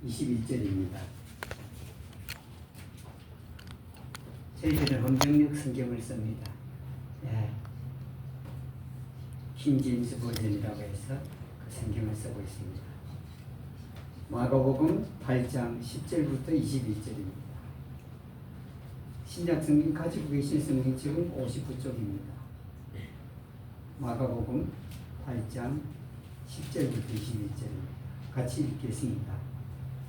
21절입니다. 저희들은 헌병력 성경을 씁니다. 예. 킹제임스 버전이라고 해서 그 성경을 쓰고 있습니다. 마가복음 8장 10절부터 21절입니다. 신약 성경 가지고 계신 성경책은 59쪽입니다. 마가복음 8장 10절부터 21절입니다. 같이 읽겠습니다.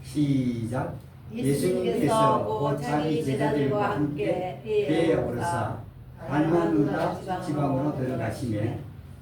시작. 예수님께서 곧 자기 제자들과 함께 배에 오르사 달마누다 지방으로 들어가시매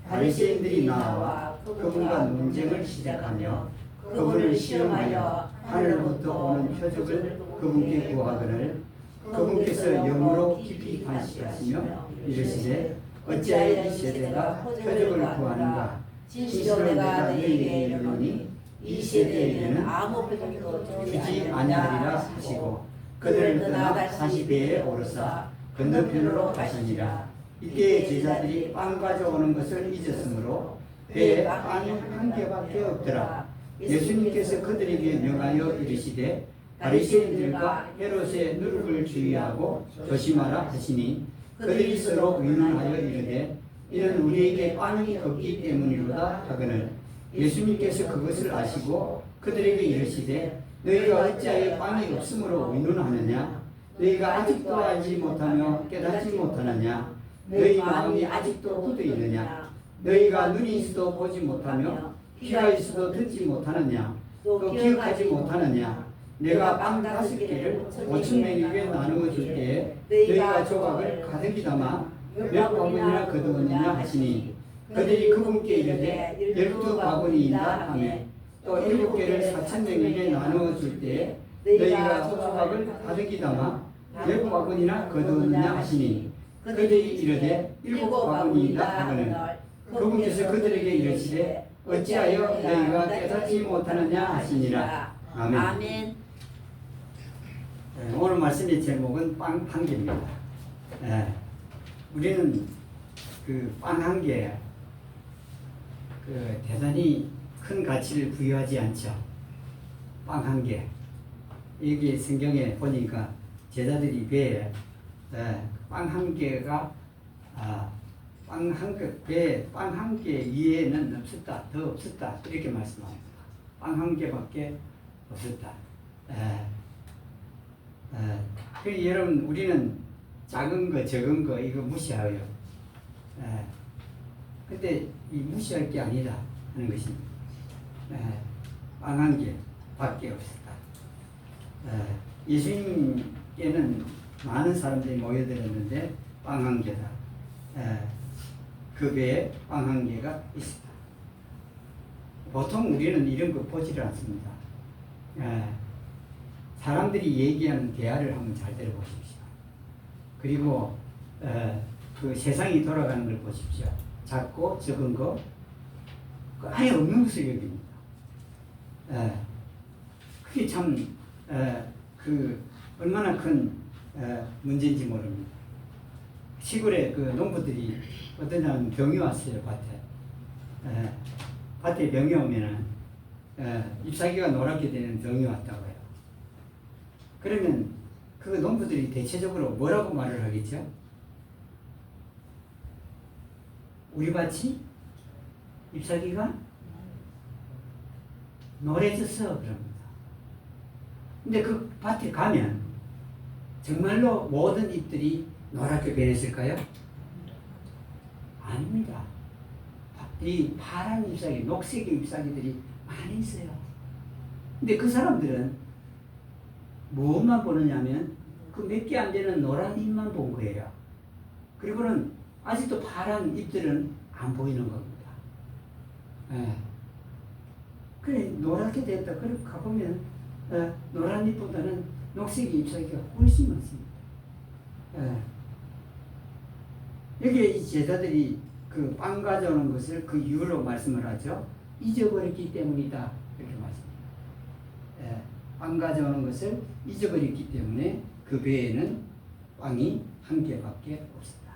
바리새인들이 나와 그분과 논쟁을 시작하며 그분을 시험하여 하늘로부터 오는 표적을 그분께 구하거늘 그분께서 영으로 깊이 관시하시며 이르시되 어찌하여 이 세대가 표적을 구하는가. 진실로 내가 너희에게 이르노니 이 세대에게는 아무 표적도 주지 아니하리라 하시고 그들을 떠나 다시 배에 오르사 건너편으로 가시니라. 이때 제자들이 빵 가져오는 것을 잊었으므로 배에 빵이 한 개밖에 없더라. 예수님께서 그들에게 명하여 이르시되 바리새인들과 헤롯의 누룩을 주의하고 조심하라 하시니 그들이 서로 의논하여 이르되 이는 우리에게 빵이 없기 때문이로다 하거늘 예수님께서 그것을 아시고 그들에게 이르시되 너희가 어찌하여 빵이 없으므로 의논하느냐. 너희가 아직도 알지 못하며 깨닫지 못하느냐. 너희 마음이 아직도 굳어 있느냐. 너희가 눈이 있어도 보지 못하며 귀가 있어도 듣지 못하느냐. 또 기억하지 못하느냐. 내가 빵 5개를 5,000명에게 나누어 줄 때에 너희가 조각을 가득히 담아 몇 바구니나 거두었느냐 하시니 그들이 그분께 이르되 12바구니이다 하며 또 7개를 4,000명에게 나누어 줄 때에 너희가 조각을 가득히 담아 몇 바구니나 거두었느냐 하시니 그들이 이르되 7바구니이다 하거늘 그분께서 그들에게 이르시되 어찌하여 너희가 깨닫지 못하느냐 하시니라. 아멘. 오늘 말씀의 제목은 빵 한 개입니다. 우리는 그 빵 한 개, 대단히 큰 가치를 부여하지 않죠. 빵 한 개. 여기 성경에 보니까 제자들이 배에 빵 한 개가 빵 한 개 이외에는 없었다, 더 없었다 이렇게 말씀합니다. 빵 한 개밖에 없었다. 그 여러분 우리는 작은 거 적은 거 이거 무시해요. 근데 이 무시할 게 아니다 하는 것입니다. 빵 한 개밖에 없었다. 예수님께는 많은 사람들이 모여들었는데 빵 한 개다. 그 배에 빵 한 개가 있었다. 보통 우리는 이런 거 보지를 않습니다. 사람들이 얘기하는 대화를 한번 잘 들어보십시오. 그리고 그 세상이 돌아가는 걸 보십시오. 작고 적은 거 아예 없는 것을 여깁니다. 그게 참 얼마나 큰 문제인지 모릅니다. 시골에 그 농부들이 어떤 사람은 병이 왔어요. 밭에 병이 오면은 잎사귀가 노랗게 되는 병이 왔다고 해요. 그러면 그 농부들이 대체적으로 뭐라고 말을 하겠죠? 우리 밭이 잎사귀가 노래졌어 그럽니다. 근데 그 밭에 가면 정말로 모든 잎들이 노랗게 변했을까요? 아닙니다. 이 파란 잎사귀, 녹색의 잎사귀들이 많이 있어요. 근데 그 사람들은 무엇만 보느냐면 그 몇 개 안 되는 노란 잎만 본 거예요. 그리고는 아직도 파란 잎들은 안 보이는 겁니다. 그래 노랗게 됐다. 그래 가보면 노란 잎보다는 녹색 잎사귀가 훨씬 많습니다. 여기에 이 제자들이 그 빵 가져오는 것을 그 이유로 말씀을 하죠. 잊어버렸기 때문이다. 이렇게 말씀합니다. 빵 가져오는 것을 잊어버렸기 때문에 그 배에는 빵이 한 개밖에 없었다.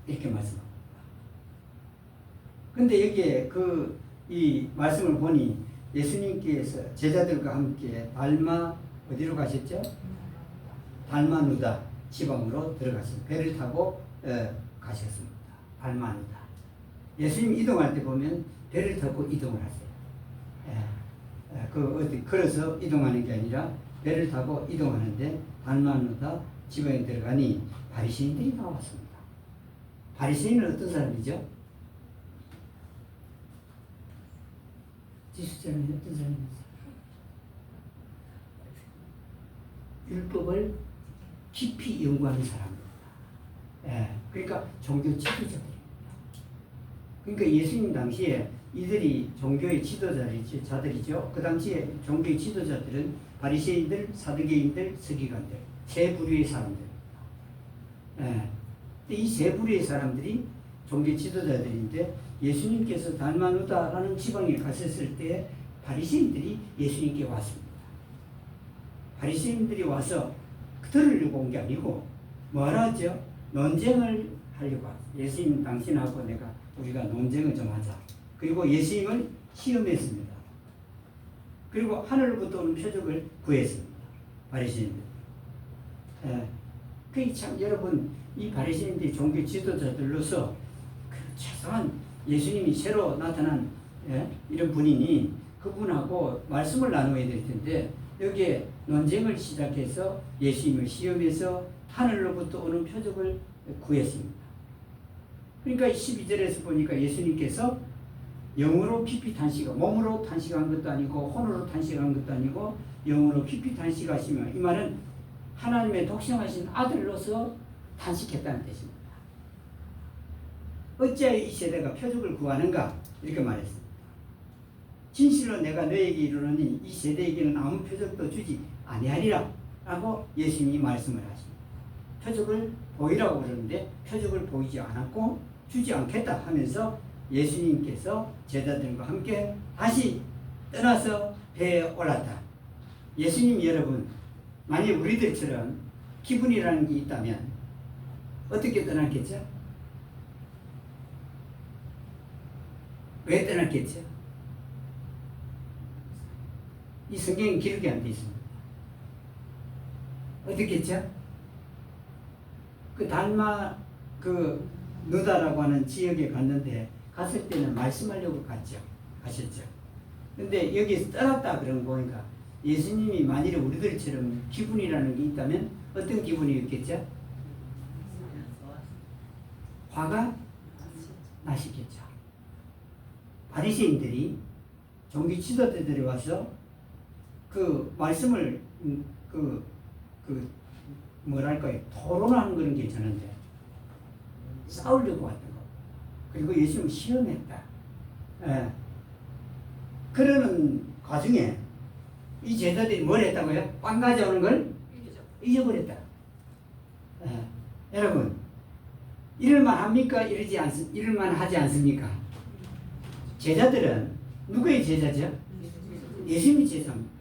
이렇게 말씀합니다. 근데 여기에 이 말씀을 보니 예수님께서 제자들과 함께 달마 어디로 가셨죠? 달마누다 지방으로 들어가셨습니다. 배를 타고 가셨습니다. 달마누다. 예수님 이동할 때 보면 배를 타고 이동을 하세요. 어디 걸어서 이동하는 게 아니라 배를 타고 이동하는데 달마누다 지방에 들어가니 바리새인들이 나왔습니다. 바리새인은 어떤 사람이죠? 지수자는 어떤 사람이었어요? 율법을 깊이 연구하는 사람입니다. 그러니까 종교 지도자들입니다. 그러니까 예수님 당시에 이들이 종교의 지도자들이죠. 그 당시에 종교의 지도자들은 바리새인들, 사두개인들, 서기관들 세 부류의 사람들입니다. 이 세 부류의 사람들이 종교 지도자들인데 예수님께서 달마누다라는 지방에 가셨을 때 바리새인들이 예수님께 왔습니다. 바리새인들이 와서 들으려고 온 게 아니고 뭐라 하죠? 논쟁을 하려고 하죠. 예수님 당신하고 우리가 논쟁을 좀 하자. 그리고 예수님을 시험했습니다. 그리고 하늘로부터 오는 표적을 구했습니다. 바리새인들. 그 참 여러분 이 바리새인들이 종교 지도자들로서 최소한 예수님이 새로 나타난 이런 분이니 그분하고 말씀을 나누어야 될 텐데 여기에 논쟁을 시작해서 예수님을 시험해서 하늘로부터 오는 표적을 구했습니다. 그러니까 12절에서 보니까 예수님께서 영으로 피피 탄식하고 몸으로 탄식한 것도 아니고 혼으로 탄식한 것도 아니고 영으로 피피 탄식하시며 이 말은 하나님의 독생하신 아들로서 탄식했다는 뜻입니다. 어찌하여 이 세대가 표적을 구하는가 이렇게 말했습니다. 진실로 내가 너에게 이르노니 이 세대에게는 아무 표적도 주지 아니하리라 라고 예수님이 말씀을 하십니다. 표적을 보이라고 그러는데 표적을 보이지 않았고 주지 않겠다 하면서 예수님께서 제자들과 함께 다시 떠나서 배에 올랐다. 예수님 여러분 만약 우리들처럼 기분이라는 게 있다면 어떻게 떠났겠죠? 왜 떠났겠죠? 이 성경에 기록이 안 돼 있습니다. 어떻게 했죠? 누다라고 하는 지역에 갔는데 갔을 때는 말씀하려고 가셨죠. 근데 여기서 떠났다 그런 거 보니까 예수님이 만일에 우리들처럼 기분이라는 게 있다면 어떤 기분이었겠죠? 화가 나시겠죠. 바리새인들이 종교 지도자들이 와서 그 말씀을 토론하는 그런 게 있었는데 싸우려고 왔던 거. 그리고 예수님을 시험했다. 그러는 과정에 이 제자들이 뭘 했다고요? 빵 가져오는 걸 잊어버렸다. 여러분 이럴만 합니까? 이럴만 하지 않습니까? 제자들은 누구의 제자죠? 예수님의 제자입니다.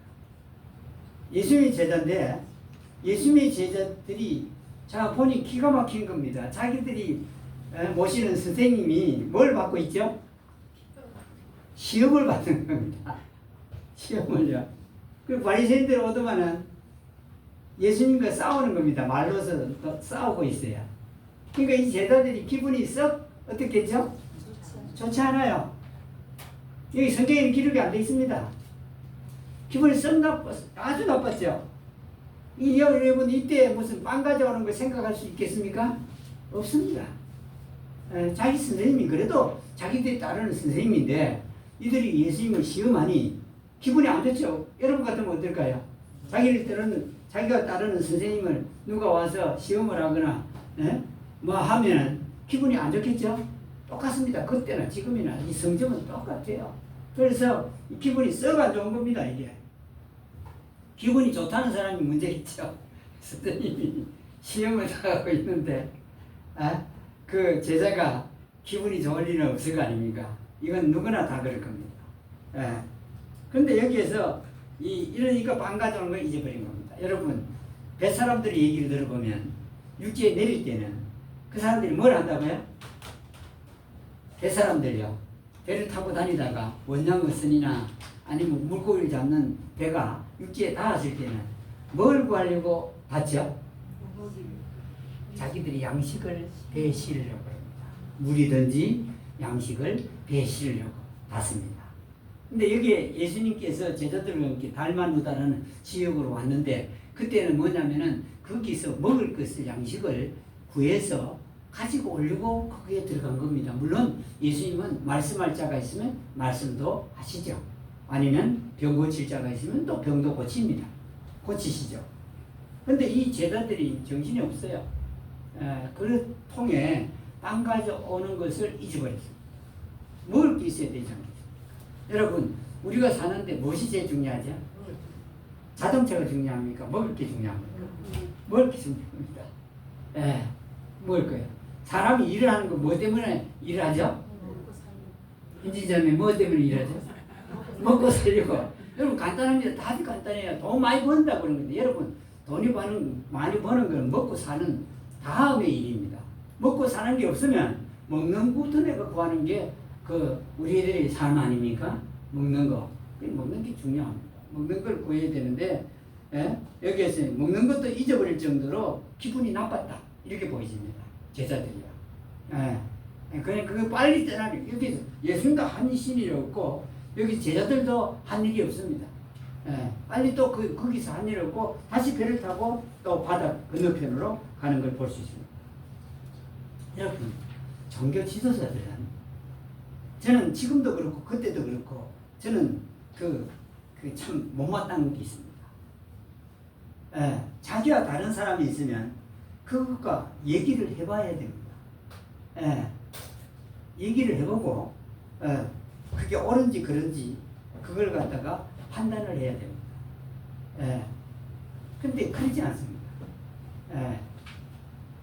예수님의 제자인데 예수님의 제자들이 자 보니 기가 막힌 겁니다. 자기들이 모시는 선생님이 뭘 받고 있죠? 시험을 받는 겁니다. 시험을요. 그 바리새인들 오더만은 예수님과 싸우는 겁니다. 말로서 싸우고 있어요. 그러니까 이 제자들이 기분이 썩 어떻겠죠? 좋지 않아요. 여기 성경에는 기록이 안 돼 있습니다. 기분이 썩 아주 나빴죠. 여러분 이때 무슨 빵 가져오는 걸 생각할 수 있겠습니까? 없습니다. 자기 선생님이 그래도 자기들이 따르는 선생님인데 이들이 예수님을 시험하니 기분이 안 좋죠. 여러분 같으면 어떨까요? 자기가 따르는 선생님을 누가 와서 시험을 하거나 뭐 하면 기분이 안 좋겠죠? 똑같습니다. 그때나 지금이나 이 성적은 똑같아요. 그래서 기분이 썩 안 좋은 겁니다. 이게 기분이 좋다는 사람이 문제겠죠. 선생님이 시험을 당하고 있는데 그 제자가 기분이 좋을 일은 없을 거 아닙니까? 이건 누구나 다 그럴 겁니다. 그런데 여기에서 이러니까 빵 가져오는 걸 잊어버린 겁니다. 여러분 뱃사람들의 얘기를 들어보면 육지에 내릴 때는 그 사람들이 뭘 한다고요? 뱃사람들이요. 배를 타고 다니다가 원양어선이나 아니면 물고기를 잡는 배가 육지에 닿았을 때는 뭘 구하려고 닿죠? 자기들이 양식을 배에 실으려고 합니다. 물이든지 양식을 배에 실으려고 닿습니다. 근데 여기에 예수님께서 제자들과 함께 달마누다라는 지역으로 왔는데 그때는 뭐냐면은 거기서 먹을 것을 양식을 구해서 가지고 오려고 거기에 들어간 겁니다. 물론 예수님은 말씀할 자가 있으면 말씀도 하시죠. 아니면 병 고칠 자가 있으면 또 병도 고칩니다. 고치시죠. 근데 이 제자들이 정신이 없어요. 그릇 통에 빵 가져오는 것을 잊어버렸어요. 먹을 게 있어야 되지 않겠습니까? 여러분, 우리가 사는데 무엇이 제일 중요하죠? 자동차가 중요합니까? 먹을 게 중요합니까? 먹을 게 중요합니다. 먹을 거예요. 사람이 일을 하는 거 뭐 때문에 일을 하죠? 인지자매 뭐 때문에 일하죠? 먹고 살려고. 여러분 간단합니다. 다들 간단해요. 돈 많이 번다 그런 건데 여러분 돈이 많이 버는 건 먹고 사는 다음의 일입니다. 먹고 사는 게 없으면 먹는 것부터 내가 구하는 게 우리들의 삶 아닙니까? 먹는 거. 먹는 게 중요합니다. 먹는 걸 구해야 되는데 여기에서 먹는 것도 잊어버릴 정도로 기분이 나빴다. 이렇게 보여집니다. 제자들이요. 그냥 그거 빨리 떠나게. 여기 예수님도 한 신이 없고 여기 제자들도 한 일이 없습니다. 빨리 또 거기서 한 일이 없고 다시 배를 타고 또 바다 건너편으로 가는 걸 볼 수 있습니다. 여러분, 종교 지도자들은 저는 지금도 그렇고 그때도 그렇고 저는 참 못마땅한 게 있습니다. 자기와 다른 사람이 있으면 그것과 얘기를 해봐야 됩니다. 얘기를 해보고 그게 옳은지 그런지 그걸 갖다가 판단을 해야 됩니다. 근데 그러지 않습니다.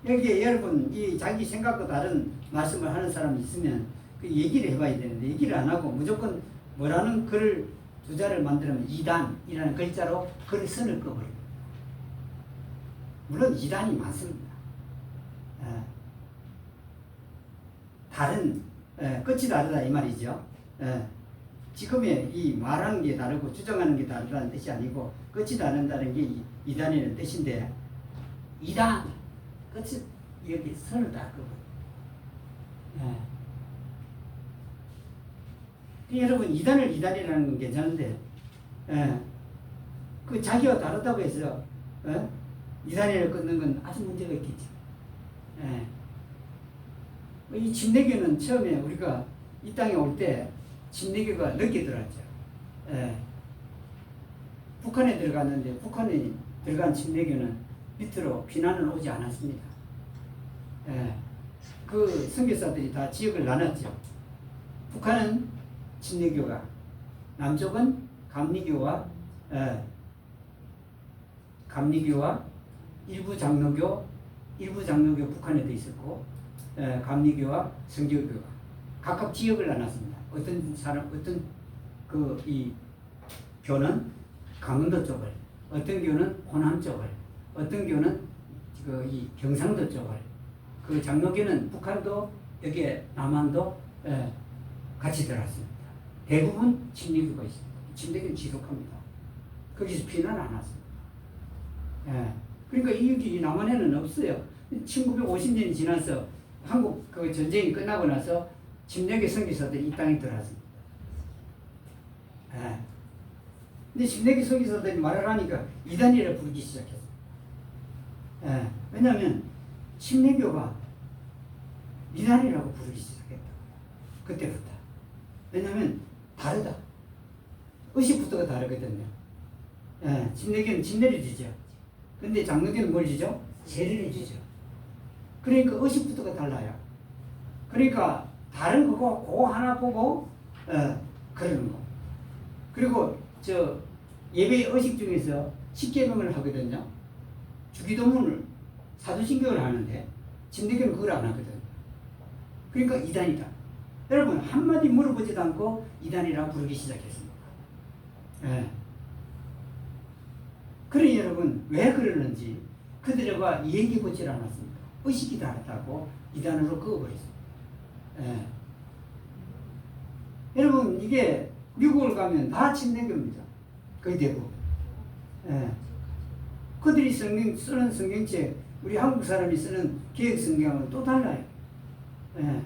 여기에 여러분 이 자기 생각과 다른 말씀을 하는 사람이 있으면 그 얘기를 해봐야 되는데 얘기를 안 하고 무조건 뭐라는 글을 두 자를 만들면 이단이라는 글자로 글을 선을 꺼버립니다. 물론 이단이 많습니다. 다른 끝이 다르다 이 말이죠. 지금의 이 말하는 게 다르고 주장하는 게 다르다는 뜻이 아니고 끝이 다른다는 게 이단이라는 뜻인데 이단 끝이 여기 선을 다 끄고 여러분 이단을 이단이라는 건 괜찮은데 그 자기와 다르다고 해서 이단을 끊는 건 아주 문제가 있겠죠. 이 침례교는 처음에 우리가 이 땅에 올 때 침례교가 늦게 들어왔죠. 북한에 들어갔는데 북한에 들어간 침례교는 밑으로 비난은 오지 않았습니다. 그 선교사들이 다 지역을 나눴죠. 북한은 침례교가, 남쪽은 감리교와 일부 장로교 북한에도 있었고 감리교와 성교교가 각각 지역을 나눴습니다. 어떤 이 교는 강원도 쪽을, 어떤 교는 호남 쪽을, 어떤 교는 이 경상도 쪽을, 그 장로교는 북한도 여기에 남한도 같이 들어왔습니다. 대부분 침례교가 있습니다. 침례교는 지속합니다. 거기서 피난 안 왔습니다. 그러니까 이 남한에는 없어요. 1950년이 지나서 한국 그 전쟁이 끝나고 나서 침례교 선교사들이 이 땅에 들어왔습니다. 근데 침례교 선교사들이 말을 하니까 이단이라 부르기 시작했어요. 왜냐하면 침례교가 이단이라고 부르기 시작했다. 그때부터. 왜냐하면 다르다. 의식부터가 다르거든요. 침례교는 진례를 지죠. 근데 장로교는 뭘 지죠? 세례를 지죠. 그러니까 의식부터가 달라요. 그러니까 다른 거고 그거 하나 보고 그러는 거. 그리고 예배 의식 중에서 십계명을 하거든요. 주기도문을 사도신경을 하는데 침례교는 그걸 안 하거든요. 그러니까 이단이다. 여러분 한마디 물어보지도 않고 이단이라 부르기 시작했습니다. 그러니 여러분 왜 그러는지 그들과 얘기해보질 않았습니다. 의식이 다르다고 이단으로 그어버렸습니다. 여러분 이게 미국을 가면 다 침례교입니다. 거의 대부분. 예. 그들이 쓰는 성경책, 우리 한국 사람이 쓰는 개혁 성경은 또 달라요. 예.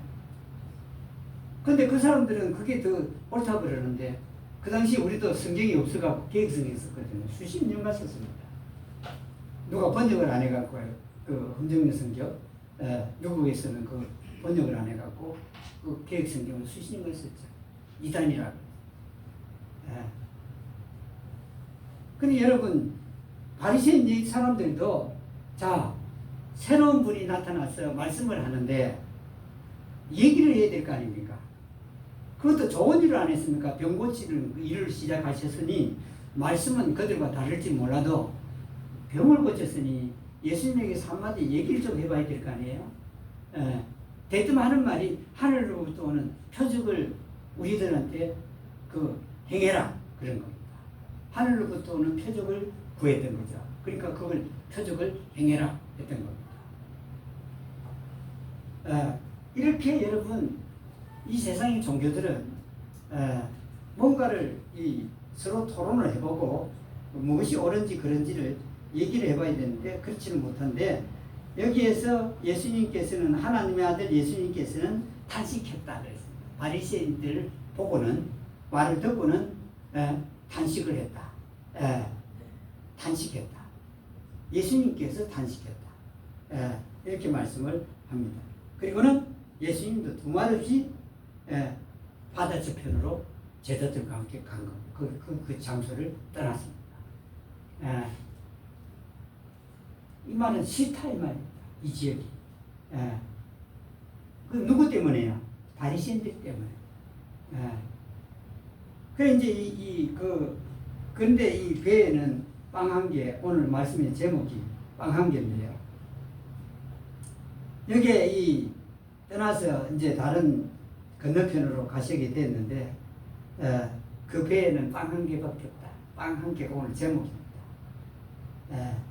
근데 그 사람들은 그게 더 옳다고 그러는데, 그 당시 우리도 성경이 없어갖고 개혁 성경 썼거든요. 수십 년간 썼습니다. 누가 번역을 안 해갖고, 그 흥정령 성경, 미국에서는 그 번역을 안 해갖고, 그 개혁 성경을 수십 년간 썼죠. 이단이라고. 예. 근데 여러분, 바리새인 사람들도, 자, 새로운 분이 나타나서 말씀을 하는데, 얘기를 해야 될 거 아닙니까? 그것도 좋은 일을 안 했습니까? 병 고치는 일을 시작하셨으니, 말씀은 그들과 다를지 몰라도, 병을 고쳤으니, 예수님에게서 한마디 얘기를 좀 해봐야 될 거 아니에요? 예. 대뜸 하는 말이 하늘로부터 오는 표적을 우리들한테 행해라. 그런 겁니다. 하늘로부터 오는 표적을 구했던 거죠. 그러니까 그걸 표적을 행해라. 했던 겁니다. 이렇게 여러분, 이 세상의 종교들은 뭔가를 서로 토론을 해보고 무엇이 옳은지 그런지를 얘기를 해봐야 되는데 그렇지는 못한데, 여기에서 예수님께서는, 하나님의 아들 예수님께서는 탄식했다 그랬습니다. 바리새인들을 보고는, 말을 듣고는 탄식을 했다. 탄식했다. 예수님께서 탄식했다. 이렇게 말씀을 합니다. 그리고는 예수님도 두말 없이 바다 저편으로 제자들과 함께 간 겁니다. 그 장소를 떠났습니다. 이 말은 싫다 이 말입니다. 이 지역이. 그 누구 때문에요? 바리새인들 때문에. 그래 이제 그런데 이 배에는 빵 한 개, 오늘 말씀의 제목이 빵 한 개인데요. 여기에 떠나서 이제 다른 건너편으로 가시게 됐는데, 그 배에는 빵 한 개밖에 없다. 빵 한 개가 오늘 제목입니다.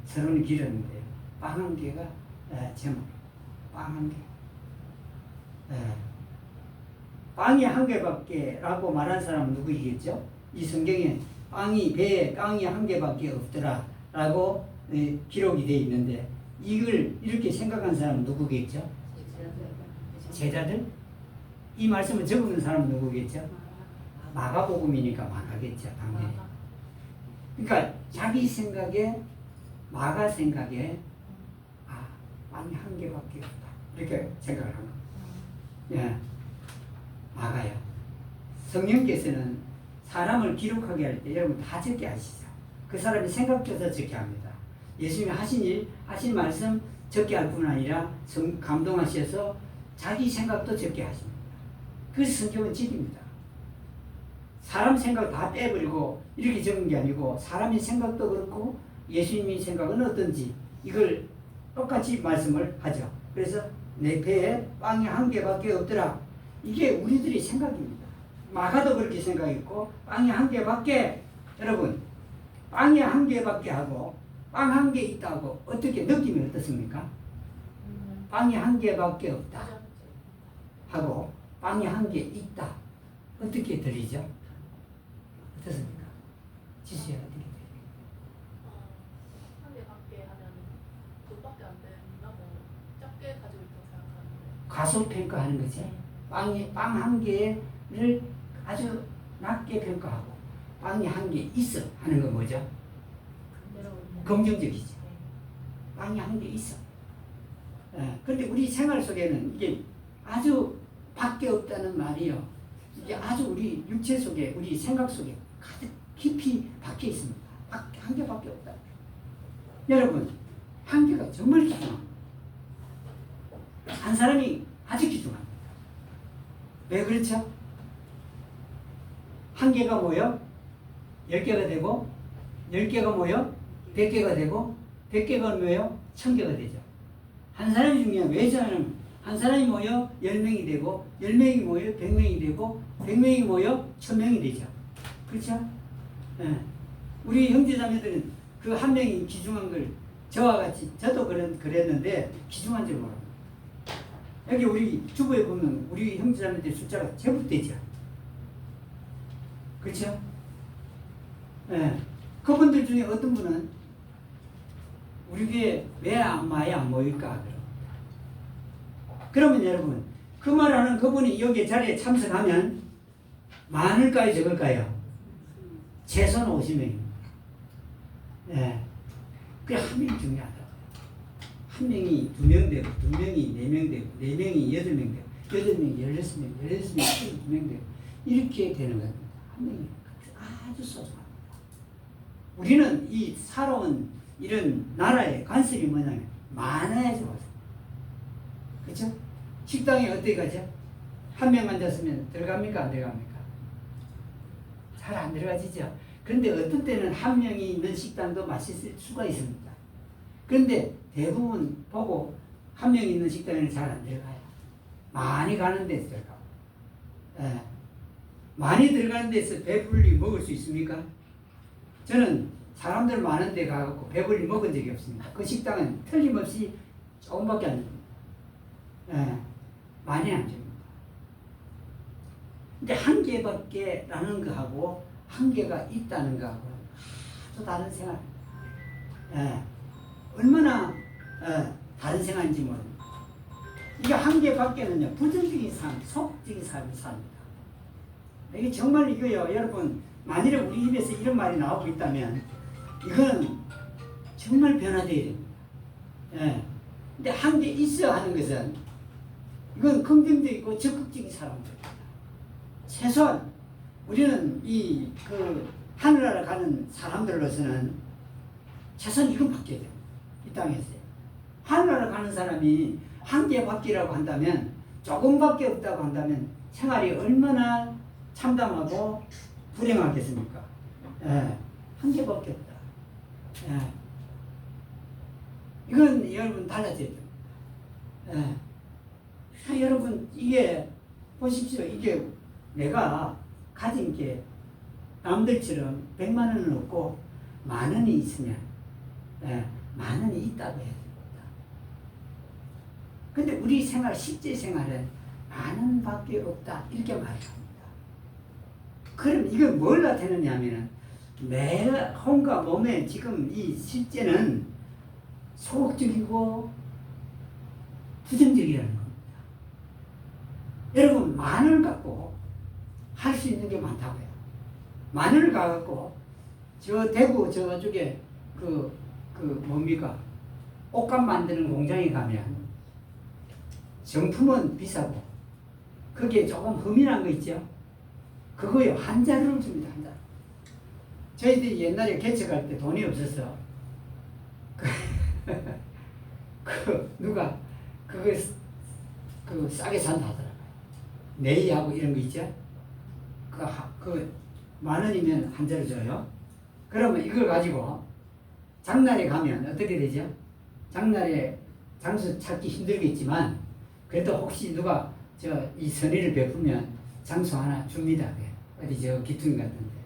서론이 길었는데, 빵 한 개가 제목입니다. 빵 한 개. 빵이 한 개밖에 라고 말한 사람은 누구이겠죠? 이 성경에 배에 빵이 한 개밖에 없더라 라고 기록이 되어 있는데, 이걸 이렇게 생각한 사람은 누구겠죠? 제자들? 이 말씀을 적은 사람은 누구겠죠? 마가복음이니까 마가겠죠, 당연히. 그러니까 자기 생각에, 마가 생각에, 빵이 한 개밖에 없다. 이렇게 생각을 한 겁니다. 예. 마가요. 성령께서는 사람을 기록하게 할 때 여러분 다 적게 하시죠. 그 사람이 생각해서 적게 합니다. 예수님이 하신 일, 하신 말씀 적게 할 뿐 아니라 감동하셔서 자기 생각도 적게 하십니다. 그래서 성경은 지깁니다. 사람 생각 다 빼버리고 이렇게 적은 게 아니고, 사람의 생각도 그렇고 예수님의 생각은 어떤지 이걸 똑같이 말씀을 하죠. 그래서 내 배에 빵이 한 개밖에 없더라. 이게 우리들의 생각입니다. 마가도 그렇게 생각했고, 빵이 한 개밖에, 여러분, 빵이 한 개밖에 하고, 빵 한 개 있다고 어떻게 느낌이 어떻습니까? 빵이 한 개밖에 없다 하고, 빵이 한 개 있다. 어떻게 들리죠? 어떻습니까? 지수야, 어떻게 들려요? 한 개밖에 하면 그것밖에 안 된다고 작게 가지고 있다고 생각하는데. 과소평가하는 거지. 빵 한 개를 아주 낮게 평가하고, 빵이 한 개 있어 하는 건 뭐죠? 긍정적이죠. 빵이 한 개 있어. 그런데 우리 생활 속에는 이게 아주 밖에 없다는 말이요. 이게 아주 우리 육체 속에, 우리 생각 속에 가득 깊이 박혀 있습니다. 한 개밖에 없다. 여러분, 한 개가 정말 귀중합니다. 한 사람이 아주 귀중합니다. 왜 그렇죠? 한 개가 모여 10개가 되고, 10개가 모여 100개가 되고, 100개가 모여 1000개가 되죠. 한 사람이 중요한, 왜 저는 한 사람이 모여 10명이 되고, 10명이 모여 100명이 되고, 100명이 모여 1000명이 되죠. 그렇죠? 우리 형제자매들은 그 한 명이 귀중한 걸, 저와 같이, 저도 그랬는데 귀중한 줄 모릅니다. 여기 우리 주부에 보면 우리 형제자매들 숫자가 제법 되죠. 그렇죠? 예. 그분들 중에 어떤 분은 우리 교회 왜 많이 안 모일까? 그러면 여러분, 그 말하는 그분이 여기 자리에 참석하면 많을까요, 적을까요? 최소한 50명입니다. 예. 그게 한 명이 중요하다. 한 명이 2명 되고, 2명이 4명 되고, 4명이 8명 되고, 8명이 16명, 16명이 22명 되고, 이렇게 되는 겁니다. 한 명이 아주 소중합니다. 우리는 이 살아온 이런 나라의 관습이 뭐냐면, 많아야 좋아서. 그렇죠? 식당에 어떻게 가죠? 한 명 앉았으면 들어갑니까? 안 들어갑니까? 잘 안 들어가지죠? 그런데 어떤 때는 한 명이 있는 식당도 맛있을 수가 있습니다. 그런데 대부분 보고 한 명이 있는 식당에는 잘 안 들어가요. 많이 가는 데서 들어가고. 예. 많이 들어가는 데서 배불리 먹을 수 있습니까? 저는 사람들 많은 데 가고 배불리 먹은 적이 없습니다. 그 식당은 틀림없이 조금밖에 안 줍니다. 예. 많이 안 줍니다. 근데 한 개밖에라는 거하고 한 개가 있다는 거하고는 아주 다른 생활입니다. 예. 얼마나 다른 생활인지 모릅니다. 이게 한 개밖에는요, 부정적인 삶, 속적인 삶을 삽니다. 이게 정말 이거요, 여러분, 만일에 우리 입에서 이런 말이 나오고 있다면, 이거는 정말 변화되어야 됩니다. 예. 근데 한 개 있어야 하는 것은, 이건 긍정적이고 적극적인 사람들입니다. 최소한, 우리는 하늘나라 가는 사람들로서는 최소한 이건 바뀌어야 돼요. 이 땅에서. 하늘나라 가는 사람이 한 개밖이라고 한다면, 조금밖에 없다고 한다면 생활이 얼마나 참담하고 불행하겠습니까? 예, 한 개밖에 없다. 예. 이건 여러분 달라져야 됩니다. 예. 자, 여러분 이게 보십시오. 이게 내가 가진 게 남들처럼 100만 원은 없고 10,000원이 있으면 10,000원이 있다고 해야 됩니다. 근데 우리 생활, 실제 생활은 10,000원밖에 없다 이렇게 말합니다. 그럼 이건 뭘 나타내냐 하면은 내 혼과 몸에 지금 이 실제는 소극적이고 부정적이라는 겁니다. 여러분 10,000원을 갖고 할 수 있는 게 많다고요. 10,000원을 갖고 저 대구 저쪽에 뭡니까? 옷감 만드는 공장에 가면 정품은 비싸고 거기에 조금 흠인한 거 있죠? 그거요, 한 자루를 줍니다, 한 자루. 저희들이 옛날에 개척할 때 돈이 없어서 누가 그거 싸게 산다 하더라고요. 네이하고 이런 거 있죠? 그 10,000원이면 한 자루 줘요. 그러면 이걸 가지고 장날에 가면 어떻게 되죠? 장날에 장수 찾기 힘들겠지만 그래도 혹시 누가 이 선의를 베푸면 장수 하나 줍니다. 어디 저 기퉁 같은데.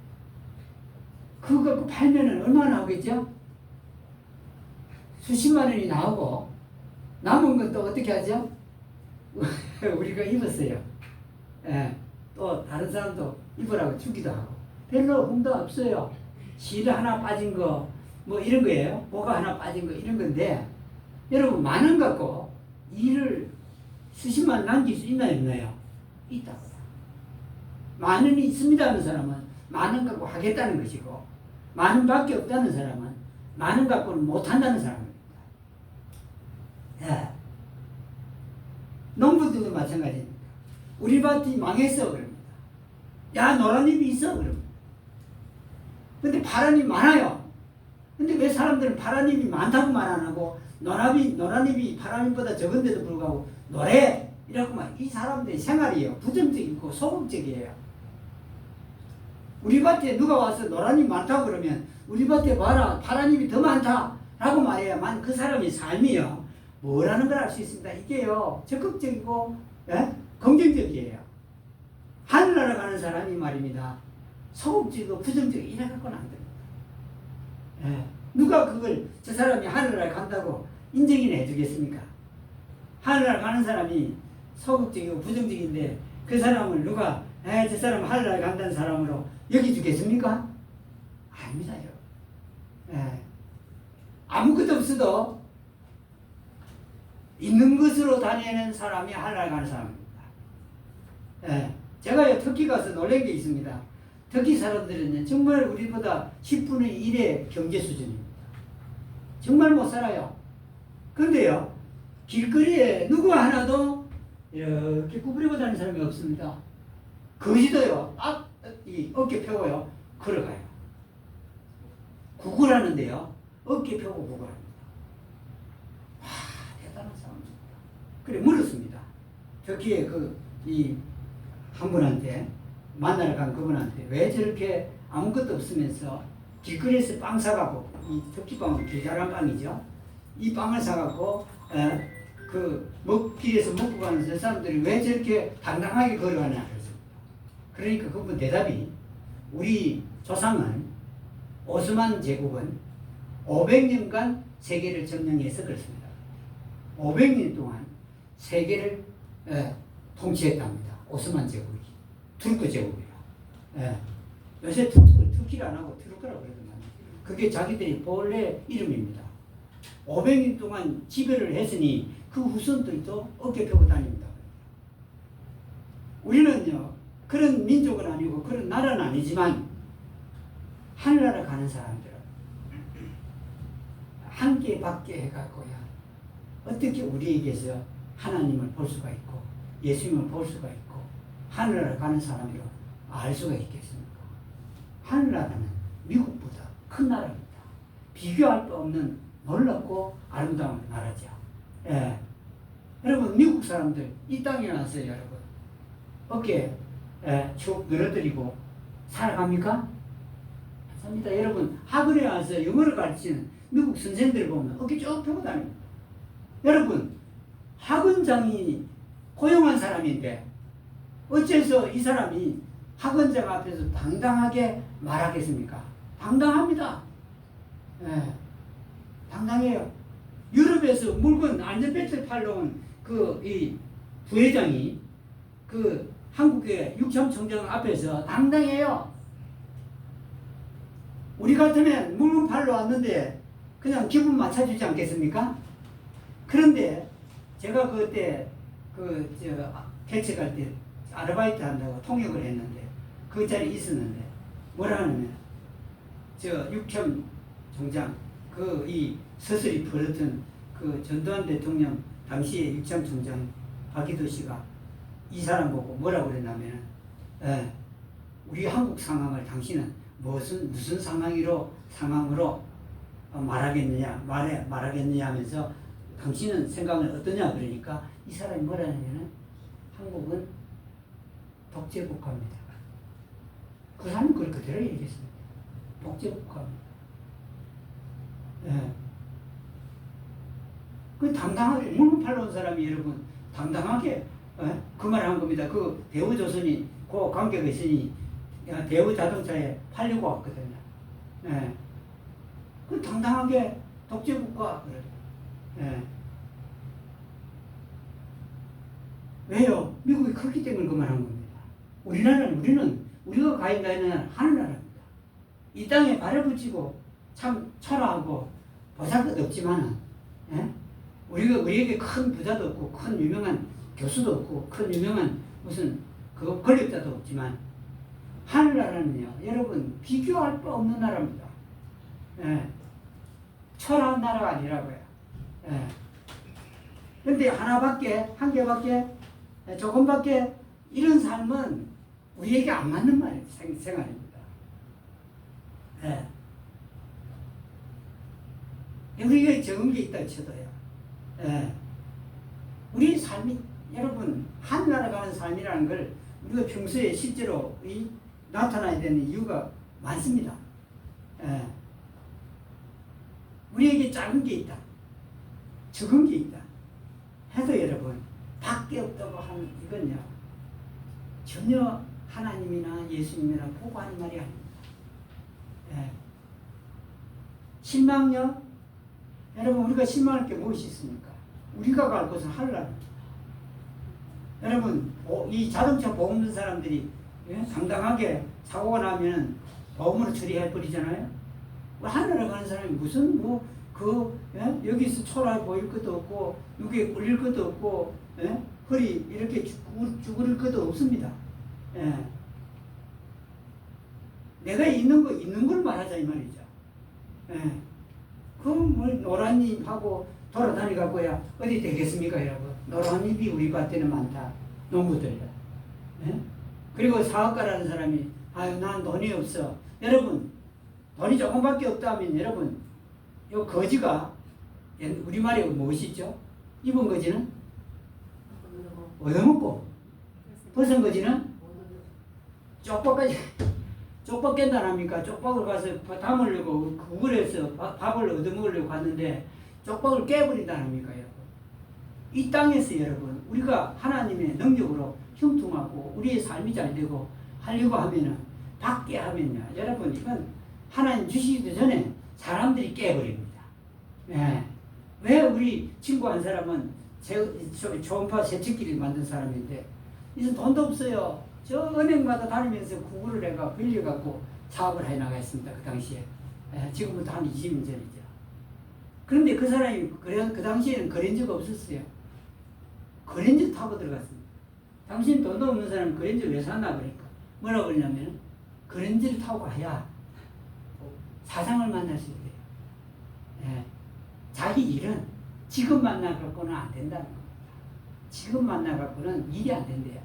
그거 갖고 팔면은 얼마나 나오겠죠? 수십만 원이 나오고 남은 건 또 어떻게 하죠? 우리가 입었어요. 예, 또 다른 사람도 입으라고 주기도 하고 별로 흠도 없어요. 실 하나 빠진 거 뭐 이런 거예요. 뭐가 하나 빠진 거 이런 건데 여러분 10,000원 갖고 일을 수십만 원 남길 수 있나요? 없나요? 있다고요. 10,000원이 있습니다 하는 사람은 10,000원 갖고 하겠다는 것이고 10,000원밖에 없다는 사람은 10,000원 갖고는 못한다는 사람입니다. 예. 농부들도 마찬가지입니다. 우리 밭이 망했어 그럽니다. 야 노란잎이 있어 그럽니다. 근데 파란잎이 많아요. 근데 왜 사람들은 파란잎이 많다고 말 안 하고 노란잎이 파란잎보다 적은데도 불구하고 노래 이라고만. 이 사람들의 생활이에요. 부정적이고 소극적이에요. 우리 밭에 누가 와서 노란잎 많다고 그러면 우리 밭에 봐라 파란잎이 더 많다 라고 말해야만 그 사람의 삶이요 뭐라는 걸 알 수 있습니다. 이게요 적극적이고 긍정적이에요. 하늘나라 가는 사람이 말입니다. 소극적이고 부정적이고 이래 갖고는 안 됩니다. 누가 그걸 저 사람이 하늘나라 간다고 인정이나 해주겠습니까? 하늘나라 가는 사람이 소극적이고 부정적인데 그 사람을 누가 저 사람 하늘나라 간다는 사람으로 여기주겠습니까? 아닙니다, 여러분. 예. 아무것도 없어도 있는 것으로 다니는 사람이 하늘나라 가는 사람입니다. 예. 제가 터키 가서 놀란 게 있습니다. 터키 사람들은 정말 우리보다 10분의 1의 경제 수준입니다. 정말 못 살아요. 그런데요, 길거리에 누구 하나도 이렇게 구부리고 다니는 사람이 없습니다. 거지도요, 이 어깨 펴고요, 걸어가요. 구걸하는데요, 어깨 펴고 구걸합니다. 와, 대단한 사람입니다. 그래, 물었습니다. 터키에 한 분한테, 만나러 간 그분한테, 왜 저렇게 아무것도 없으면서 길거리에서 빵 사갖고, 이 터키 빵은 기자란 빵이죠. 이 빵을 사갖고, 길에서 먹고 가는 저 사람들이 왜 저렇게 당당하게 걸어가냐 그랬습니다. 그러니까 그분 대답이, 우리 조상은, 오스만 제국은 500년간 세계를 점령해서 그렇습니다. 500년 동안 세계를 통치했답니다. 오스만 제국이. 투르크 제국이라. 요새 터키를 안 하고 투르크라고 그러더만. 그게 자기들이 본래 이름입니다. 500년 동안 지배를 했으니 그 후손들도 어깨 펴고 다닙니다. 우리는요, 그런 민족은 아니고 그런 나라는 아니지만 하늘나라 가는 사람들은 한계 밖에 해갖고야 어떻게 우리에게서 하나님을 볼 수가 있고 예수님을 볼 수가 있고 하늘나라 가는 사람으로 알 수가 있겠습니까? 하늘나라는 미국보다 큰 나라입니다. 비교할 바 없는 놀랍고 아름다운 나라죠. 예. 여러분, 미국 사람들 이 땅에 와서 여러분 어깨 쭉 늘어뜨리고 살아갑니까? 맞습니다. 여러분, 학원에 와서 영어를 가르치는 미국 선생들을 보면 어깨 쭉 펴고 다닙니다. 여러분, 학원장이 고용한 사람인데 어째서 이 사람이 학원장 앞에서 당당하게 말하겠습니까? 당당합니다. 예, 당당해요. 유럽에서 물건 안전벨트를 팔러 온 이 부회장이 한국의 육참총장 앞에서 당당해요. 우리 같으면 물건 팔러 왔는데 그냥 기분 맞춰주지 않겠습니까? 그런데 제가 그때 개척할 때 아르바이트 한다고 통역을 했는데 그 자리에 있었는데 뭐라 하냐면 육참총장 이 서슬이 벌었던 전두환 대통령 당시에 육참총장 박기도 씨가 이 사람 보고 뭐라고 그랬냐면 우리 한국 상황을 당신은 무슨 상황으로 말하겠느냐 하면서 당신은 생각은 어떠냐 그러니까 이 사람이 뭐라 하냐면 한국은 독재국가입니다. 그 사람은 그걸 그대로 얘기했습니다. 독재국가입니다. 예. 그 당당하게 물건 팔러 온 사람이 여러분 당당하게 그 말을 한 겁니다. 그 대우조선이 그 관계가 있으니 대우 자동차에 팔려고 왔거든요. 예. 그 당당하게 독재국가 그래요. 예. 왜요? 미국이 크기 때문에 그 말한 겁니다. 우리가 가인 나라는 하늘나라입니다. 이 땅에 발을 붙이고 참 초라하고 보잘 것 없지만은, 예? 우리에게 큰 부자도 없고, 큰 유명한 교수도 없고, 큰 유명한 무슨 권력자도 없지만, 하늘나라는요, 여러분, 비교할 바 없는 나라입니다. 예. 초라한 나라가 아니라고요. 예. 근데 한 개밖에, 조금밖에 이런 삶은 우리에게 안 맞는 생활입니다. 예. 우리에게 적은 게 있다 쳐도요. 예. 우리 삶이, 여러분, 하늘나라 가는 삶이라는 걸 우리가 평소에 실제로 나타나야 되는 이유가 많습니다. 예. 우리에게 작은 게 있다. 적은 게 있다. 해도 여러분, 밖에 없다고 하는 이건요, 전혀 하나님이나 예수님이나 보고 하는 말이 아닙니다. 예. 실망요? 여러분, 우리가 실망할 게 무엇이 있습니까? 우리가 갈 곳은 하늘나라입니다. 여러분, 이 자동차 보험 든 사람들이 당당하게 사고가 나면 보험으로 처리해 버리잖아요. 하늘에 가는 사람이 무슨 여기서 초라해 보일 것도 없고 여기에 꿀릴 것도 없고 허리 이렇게 쭈그릴 것도 없습니다. 내가 있는 걸 말하자 이 말이죠. 그럼 뭐 노란 잎하고 돌아다니갖고야 어디 되겠습니까 여러분. 노란 잎이 우리 밭에는 많다. 농부들이다. 그리고 사업가라는 사람이 아유 난 돈이 없어. 여러분 돈이 조금밖에 없다면 여러분 요 거지가 우리말에 무엇이죠? 입은 거지는 얻어먹고 벗은 거지는 쪽박 깬다랍니까? 쪽박을 가서 담으려고 구걸해서 밥을 얻어먹으려고 갔는데 쪽박을 깨버린다랍니까? 이 땅에서 여러분 우리가 하나님의 능력으로 형통하고 우리의 삶이 잘 되고 하려고 하면은 받게 하면요 여러분 이건 하나님 주시기도 전에 사람들이 깨버립니다. 왜 우리 친구 한 사람은 초음파 세척기를 만든 사람인데 이제 돈도 없어요. 저 은행마다 다니면서 구글을 해가 빌려갖고 사업을 해나가했습니다. 그 당시에. 지금부터 한 20년 전이죠. 그런데 그 사람이 그 당시에는 그랜저가 없었어요. 그랜저 타고 들어갔습니다. 당신 돈도 없는 사람은 그랜저 왜 샀나 그러니까 뭐라고 그러냐면 그랜저를 타고 가야 사상을 만날 수 있대요. 자기 일은 지금 만나갖고는 안 된다는 겁니다. 지금 만나갖고는 일이 안 된대요.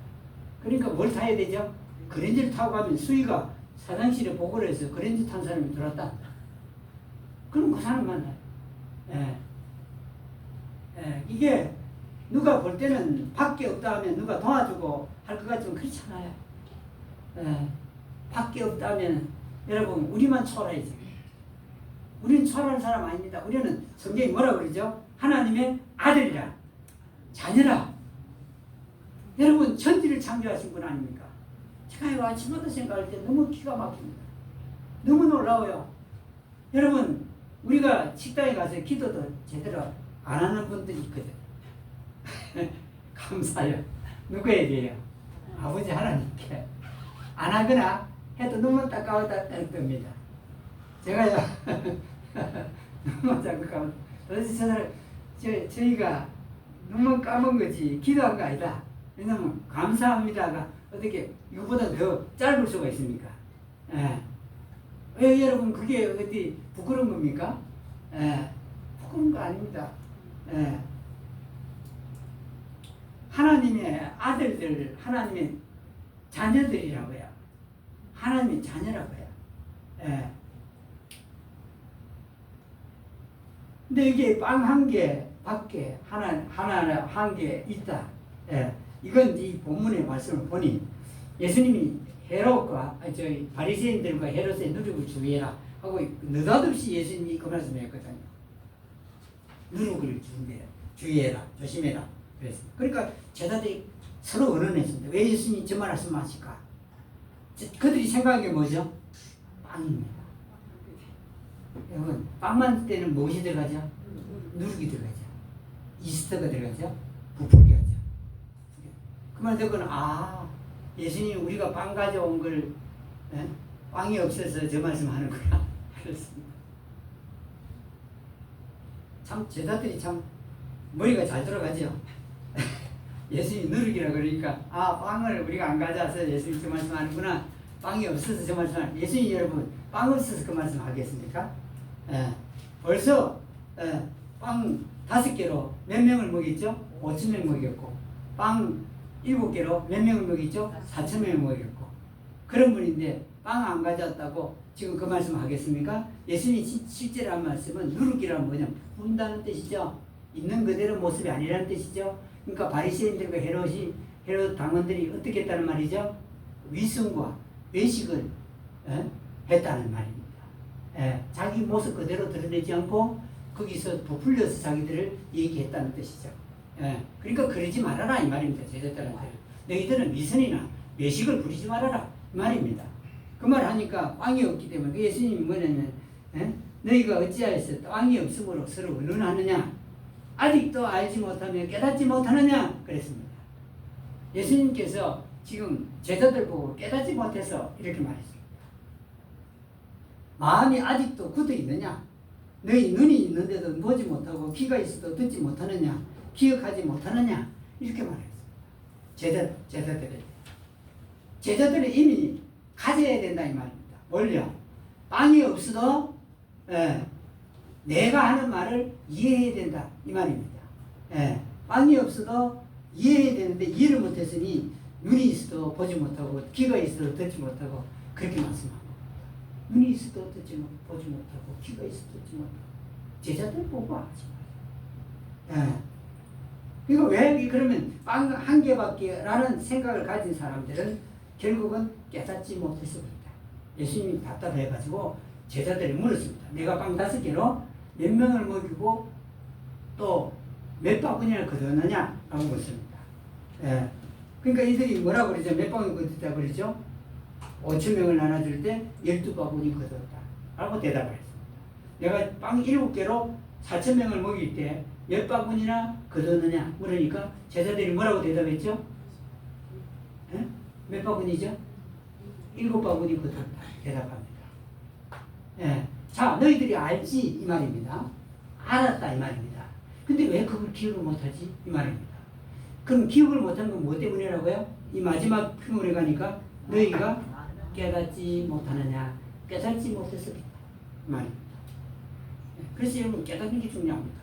그러니까 뭘 타야 되죠? 그랜저를 타고 가면 수위가 사장실에 보고를 해서 그랜저 탄 사람이 들어왔다. 그럼 그 사람 만나요. 이게 누가 볼 때는 밖에 없다 하면 누가 도와주고 할 것 같지만 그렇잖아요. 밖에 없다 하면 여러분 우리만 초라해지. 우리는 초라한 사람 아닙니다. 우리는 성경이 뭐라 그러죠? 하나님의 아들이라 자녀라. 여러분 천지를 창조하신 분 아닙니까? 제가 이거 아침마다 생각할 때 너무 기가 막힙니다. 너무 놀라워요. 여러분 우리가 식당에 가서 기도도 제대로 안 하는 분들이 있거든. 감사해요. 누구에게요? 아버지 하나님께. 안 하거나 해도 너무 따가웠다 뜹니다. 제가요 너무 따가워. 도대체 저희가 너무 까먹은 거지 기도한 거 아니다. 왜냐면 감사합니다가 어떻게 이거보다 더 짧을 수가 있습니까? 왜 여러분 그게 어디 부끄러운 겁니까? 부끄러운 거 아닙니다. 하나님의 아들들, 하나님의 자녀들이라고 해요. 하나님의 자녀라고 해요. 근데 이게 빵 한 개 밖에 하나 한 개 있다. 이건 이 본문의 말씀을 보니 예수님이 헤롯과 저희 바리새인들과 헤롯의 누룩을 주의해라 하고 느닷없이 예수님이 그 말씀을 했거든요. 누룩을 주의해라, 조심해라. 그랬습니다. 그러니까 제자들이 서로 의논했습니다. 왜 예수님이 저 말씀하실까? 그들이 생각한 게 뭐죠? 빵입니다. 여러분, 빵만 때는 무엇이 들어가죠? 누룩이 들어가죠. 이스트가 들어가죠. 부풀게 하죠. 그 말 듣고는 예수님이 우리가 빵 가져온 걸 빵이 없어서 저 말씀하는구나. 그렇습니다. 참 제자들이 참 머리가 잘 돌아가죠. 예수님이 누룩이라 그러니까 빵을 우리가 안 가져와서 예수님이 저 말씀하는구나. 빵이 없어서 저 말씀하는. 예수님 여러분 빵 없어서 그 말씀 하겠습니까? 벌써 빵 5개로 몇 명을 먹였죠? 5,000명 먹였고 빵 7개로 몇 명을 먹였죠? 4,000명을 먹였고 그런 분인데 빵 안 가져왔다고 지금 그 말씀 하겠습니까? 예수님이 실제로 한 말씀은 누룩이란 뭐냐? 부은다는 뜻이죠. 있는 그대로 모습이 아니라는 뜻이죠. 그러니까 바리새인들과 헤롯 당원들이 어떻게 했다는 말이죠? 위선과 외식을 했다는 말입니다. 자기 모습 그대로 드러내지 않고 거기서 부풀려서 자기들을 얘기했다는 뜻이죠. 그러니까 그러지 말아라 이 말입니다. 제자들한테 너희들은 위선이나 외식을 부리지 말아라 이 말입니다. 그 말 하니까 빵이 없기 때문에 예수님이 뭐냐면 너희가 어찌하여서 빵이 없으므로 서로 의논하느냐 아직도 알지 못하며 깨닫지 못하느냐 그랬습니다. 예수님께서 지금 제자들 보고 깨닫지 못해서 이렇게 말했습니다. 마음이 아직도 굳어 있느냐? 너희 눈이 있는데도 보지 못하고 귀가 있어도 듣지 못하느냐? 기억하지 못하느냐? 이렇게 말했습니다. 제자들은 이미 가져야 된다 이 말입니다. 뭘요? 빵이 없어도 내가 하는 말을 이해해야 된다 이 말입니다. 빵이 없어도 이해해야 되는데 이해를 못했으니 눈이 있어도 보지 못하고 귀가 있어도 듣지 못하고 그렇게 말씀합니다. 눈이 있어도 보지 못하고 귀가 있어도 듣지 못하고 제자들 보고 하지 말아요. 그러니까 왜 그러면 빵 한 개밖에 라는 생각을 가진 사람들은 결국은 깨닫지 못했습니다. 예수님이 답답해가지고 제자들이 물었습니다. 내가 빵 5개로 몇 명을 먹이고 또 몇 바구니를 거두느냐? 라고 묻습니다. 그러니까 이들이 뭐라고 그러죠? 몇 바구니 거뒀다 그러죠? 5,000명을 나눠줄 때 12바구니 거뒀다. 라고 대답을 했습니다. 내가 빵 7개로 4,000명을 먹일 때 몇 바구니나 거두느냐? 물으니까 제자들이 뭐라고 대답했죠? 몇 바구니죠? 7바구니 거뒀다. 대답합니다. 자, 너희들이 알지? 이 말입니다. 알았다. 이 말입니다. 근데 왜 그걸 기억을 못하지? 이 말입니다. 그럼 기억을 못한 건 뭐 때문이라고요? 이 마지막 표현에 가니까 너희가 깨닫지 못하느냐? 깨닫지 못해서 이 말입니다. 그래서 여러분 깨닫는 게 중요합니다.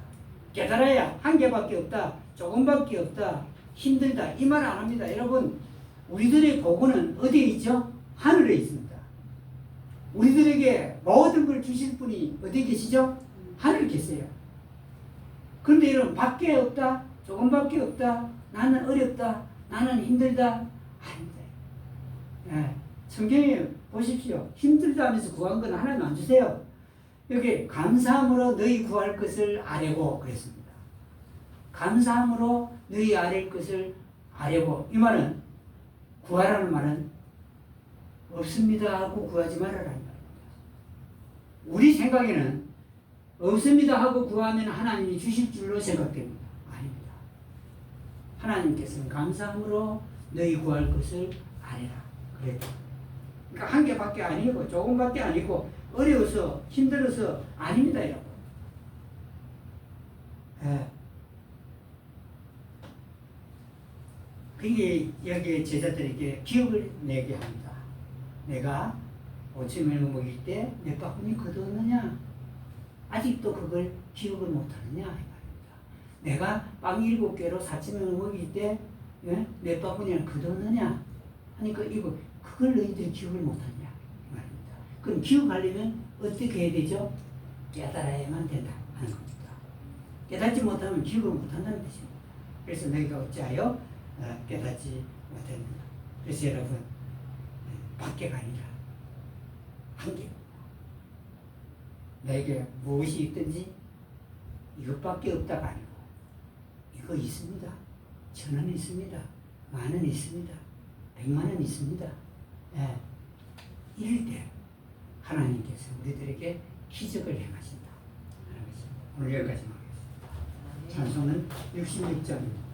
깨달아야 한 개밖에 없다. 조금밖에 없다. 힘들다. 이 말 안 합니다. 여러분 우리들의 복은 어디에 있죠? 하늘에 있습니다. 우리들에게 모든 걸 주실 분이 어디에 계시죠? 하늘에 계세요. 그런데 여러분 밖에 없다. 조금밖에 없다. 나는 어렵다. 나는 힘들다. 아닙니다. 성경에 보십시오. 힘들다 하면서 구한 건 하나님 안 주세요. 여기 감사함으로 너희 구할 것을 아뢰고 그랬습니다. 감사함으로 너희 아뢰 것을 아뢰고 이 말은 구하라는 말은 없습니다 하고 구하지 말아라는 말입니다. 우리 생각에는 없습니다 하고 구하면 하나님이 주실 줄로 생각됩니다. 아닙니다. 하나님께서는 감사함으로 너희 구할 것을 아뢰라. 그랬다. 그러니까 한 개밖에 아니고 조금밖에 아니고 어려워서 힘들어서 아닙니다. 여러분. 그게 여기에 제자들에게 기억을 내게 합니다. 내가 5,000명을 먹일 때 몇 바구니 거두었느냐? 아직도 그걸 기억을 못하느냐? 이 말입니다. 내가 빵 7개로 4,000명을 먹일 때 몇 바구니를 거두었느냐? 하니까 그걸 너희들이 기억을 못하냐? 이 말입니다. 그럼 기억하려면 어떻게 해야 되죠? 깨달아야만 된다 하는 겁니다. 깨닫지 못하면 기억을 못한다는 뜻입니다. 그래서 너희가 어찌하여 깨닫지 못했는가? 그래서 여러분 밖에가 아니라 한개 너에게 무엇이 있든지 이것밖에 없다가 아니고 이거 있습니다. 1,000원 있습니다. 10,000원 있습니다. 100만원 있습니다. 이럴 때 하나님께서 우리들에게 기적을 행하신다 하는 것입니다. 오늘 여기까지 하겠습니다. 찬송은 66장입니다.